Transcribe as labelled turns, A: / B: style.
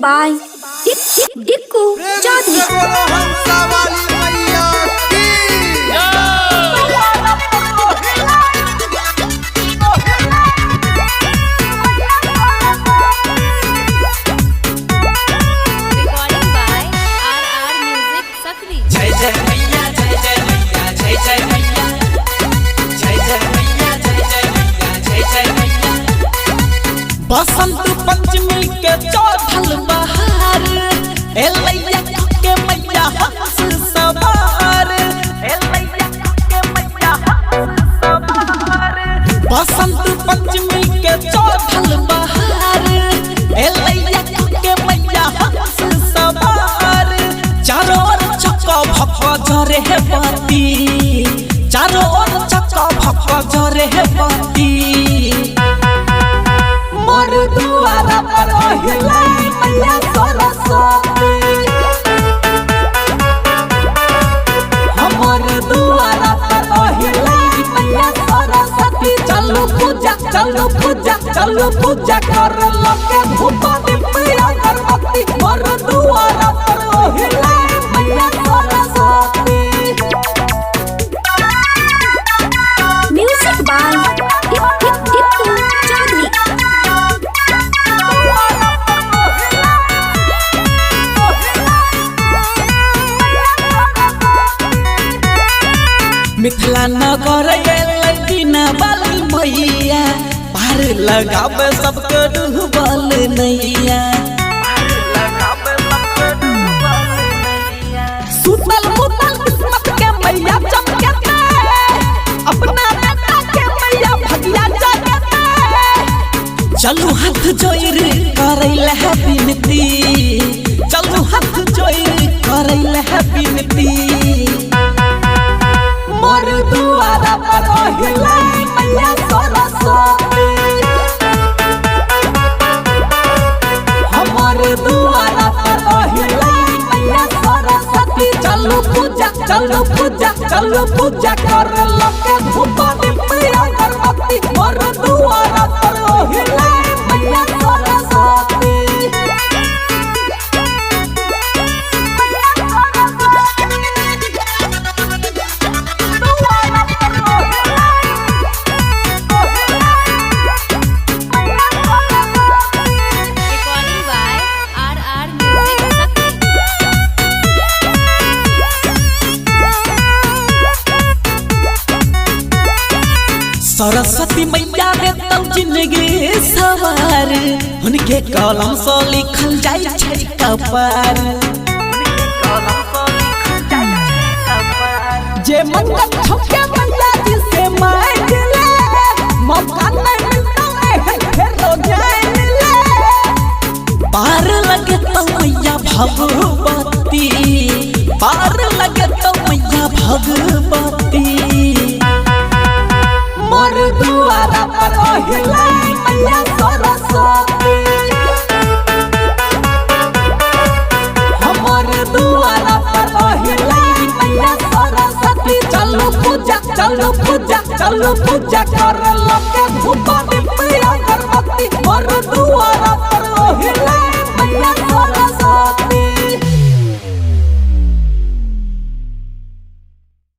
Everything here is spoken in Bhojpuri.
A: by Dikku Chaudhary.
B: Basant Panchami के चौथल बहार एलैया के मैया हंस सवार एलैया के मैया हंस सवार बसंत पंचमी के चौथल बहार एलैया के मैया हंस सवार चारों ओर चक्का भक्का जरे है बाती चारों ओर चक्का भक्का जरे है बाती मोर दुआरा पर हिलाई मैया सरस्वती हमर दुआरा पर हिलाई मैया सरस्वती चलो पूजा कर लके भूपा दिपया अगरबत्ती मोर दुआरा पर हिलाई मैया Saraswati.
A: Music by Dikku Chaudhary.
B: Mithila नगर बिना बाली मैया पार लगावे सबके डूबल नैया सुतल मुतल किस्मत के मैया चमकते अपना बेटा के मैया भगिया जगते चलू हाथ जोड़ करैले है विनती चलू हाथ जोड़ करैले है विनती मोर दुआरा पर हिलाई मैया सरस्वती हमर दुआरा पर हिलाई मैया सरस्वती चलो पूजा कर लके भूपा दिपया अगरबत्ती मोर दुआरा पर हिलाई मैया सरस्वती। सरस्वती मैया रे तब जिंदगी सवार उनके कलम से लिखल जाय छै कपार जे मंगल छके मैया जी से मांग ले मौका नहीं मिलता है फिर रो जाए ले पार लगे तो मैया भगवती पार लगे तो मैया भगवती मोर दुआरा पर हिलाई मैया सरस्वती हमर दुआरा पर हिलाई मैया सरस्वती चलो पूजा कर लके भूपा दिपया अगरबत्ती मोर दुआरा पर हिलाई मैया सरस्वती।